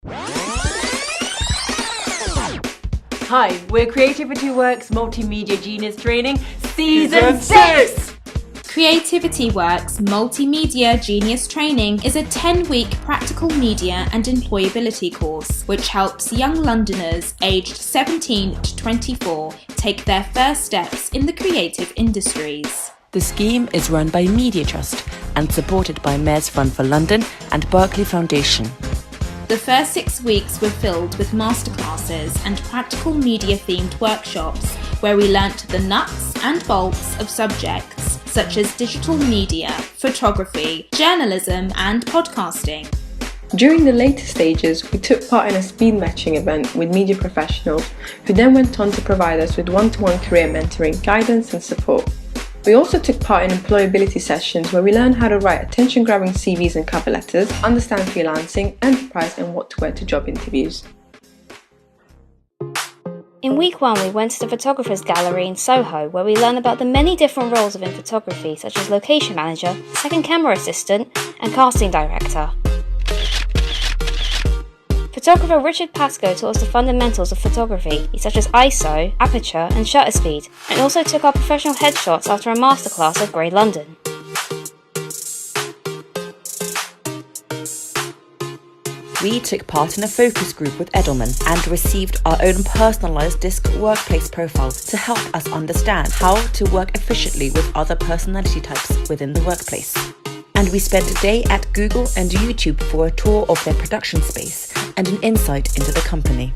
Hi, we're Creativity Works Multimedia Genius Training Season 6! Creativity Works Multimedia Genius Training is a 10-week practical media and employability course which helps young Londoners aged 17 to 24 take their first steps in the creative industries. The scheme is run by Media Trust and supported by Mayor's Fund for London and Berkeley Foundation. The first 6 weeks were filled with masterclasses and practical media-themed workshops where we learnt the nuts and bolts of subjects such as digital media, photography, journalism and podcasting. During the later stages, we took part in a speed matching event with media professionals who then went on to provide us with one-to-one career mentoring, guidance and support. We also took part in employability sessions where we learned how to write attention-grabbing CVs and cover letters, understand freelancing, enterprise and what to wear to job interviews. In week 1 we went to the Photographers Gallery in Soho where we learned about the many different roles in photography such as location manager, second camera assistant and casting director. Photographer Richard Pascoe taught us the fundamentals of photography, such as ISO, aperture and shutter speed, and also took our professional headshots after a masterclass at Grey London. We took part in a focus group with Edelman and received our own personalised DISC workplace profiles to help us understand how to work efficiently with other personality types within the workplace. And we spent a day at Google and YouTube for a tour of their production space and an insight into the company.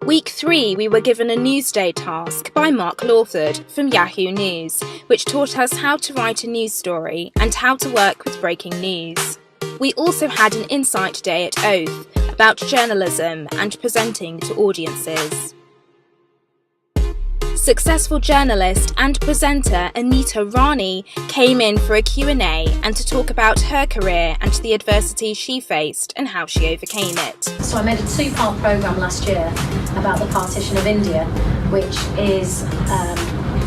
Week 3 we were given a Newsday task by Mark Lawford from Yahoo News, which taught us how to write a news story and how to work with breaking news. We also had an insight day at Oath about journalism and presenting to audiences. Successful journalist and presenter Anita Rani came in for a Q&A and to talk about her career and the adversity she faced and how she overcame it. So I made a 2-part programme last year about the partition of India, which is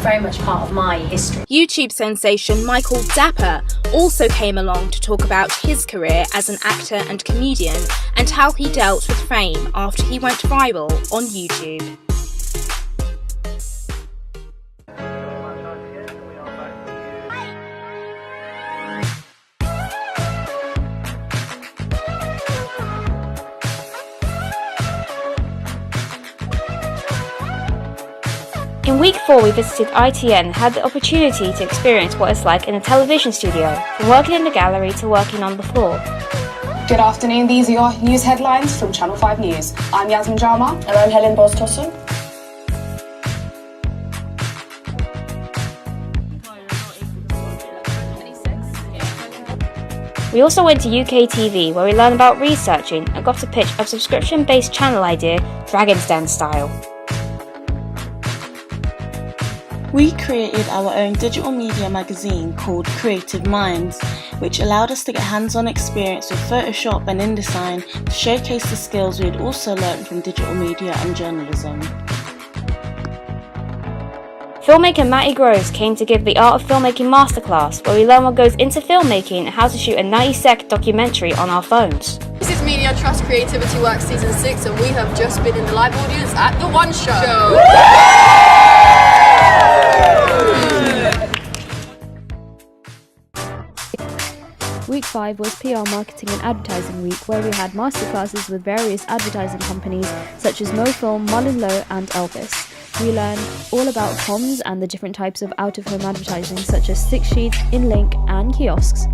very much part of my history. YouTube sensation Michael Dapaah also came along to talk about his career as an actor and comedian and how he dealt with fame after he went viral on YouTube. In week 4 we visited ITN and had the opportunity to experience what it's like in a television studio, from working in the gallery to working on the floor. Good afternoon, these are your news headlines from Channel 5 News. I'm Yasmin Jama. And I'm Helen Bos-Tosson. We also went to UK TV where we learned about researching and got to pitch a subscription-based channel idea, Dragon's Den style. We created our own digital media magazine called Creative Minds, which allowed us to get hands-on experience with Photoshop and InDesign to showcase the skills we had also learned from digital media and journalism. Filmmaker Matty Groves came to give the Art of Filmmaking Masterclass, where we learn what goes into filmmaking and how to shoot a 90-second documentary on our phones. This is Media Trust Creativity Works Season 6 and we have just been in the live audience at The One Show. Week 5 was PR Marketing and Advertising Week, where we had masterclasses with various advertising companies such as MoFilm, Mullen Lowe and Elvis. We learned all about comms and the different types of out-of-home advertising such as stick sheets, in-link and kiosks.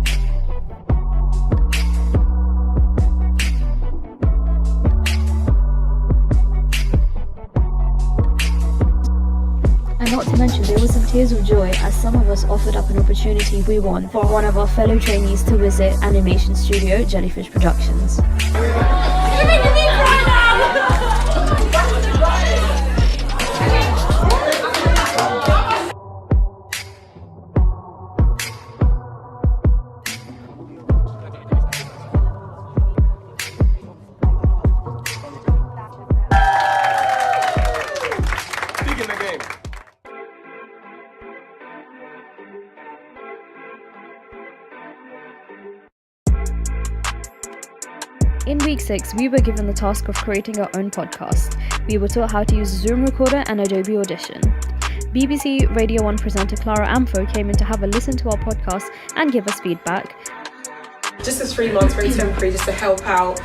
And not to mention, there was some tears of joy as some of us offered up an opportunity we won for one of our fellow trainees to visit animation studio Jellyfish Productions. You're making me cry now! In week 6, we were given the task of creating our own podcast. We were taught how to use a Zoom recorder and Adobe Audition. BBC Radio 1 presenter Clara Amfo came in to have a listen to our podcast and give us feedback. Just this 3 months, very temporary, just to help out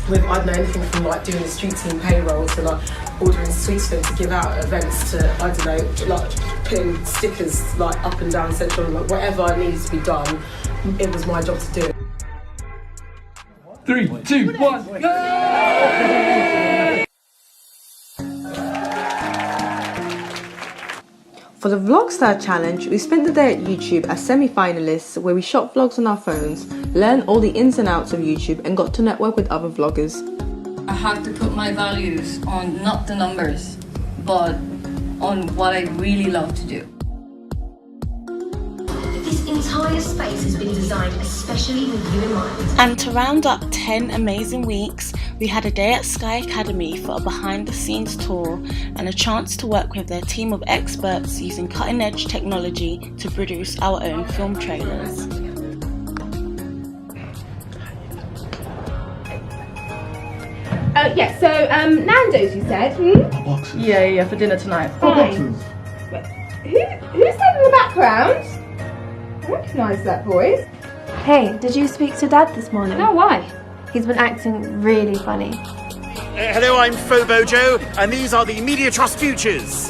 with, I don't know, anything from like doing the street team payroll to like ordering sweets to give out at events to, I don't know, like putting stickers like up and down Central, like whatever needs to be done, it was my job to do. 3, 2, 1, go! For the Vlogstar Challenge, we spent the day at YouTube as semi-finalists where we shot vlogs on our phones, learned all the ins and outs of YouTube and got to network with other vloggers. I had to put my values on not the numbers, but on what I really love to do. This entire space has been designed especially with you in mind. And to round up 10 amazing weeks, we had a day at Sky Academy for a behind-the-scenes tour and a chance to work with their team of experts using cutting-edge technology to produce our own film trailers. So Nando's, you said? Boxes. Yeah, for dinner tonight. Boxes. Who's that in the background? I recognise that voice. Hey, did you speak to Dad this morning? No, why? He's been acting really funny. Hello, I'm Fobojo, and these are the Media Trust Futures.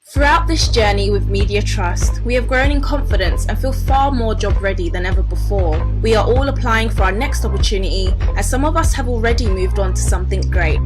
Throughout this journey with Media Trust, we have grown in confidence and feel far more job ready than ever before. We are all applying for our next opportunity, as some of us have already moved on to something great.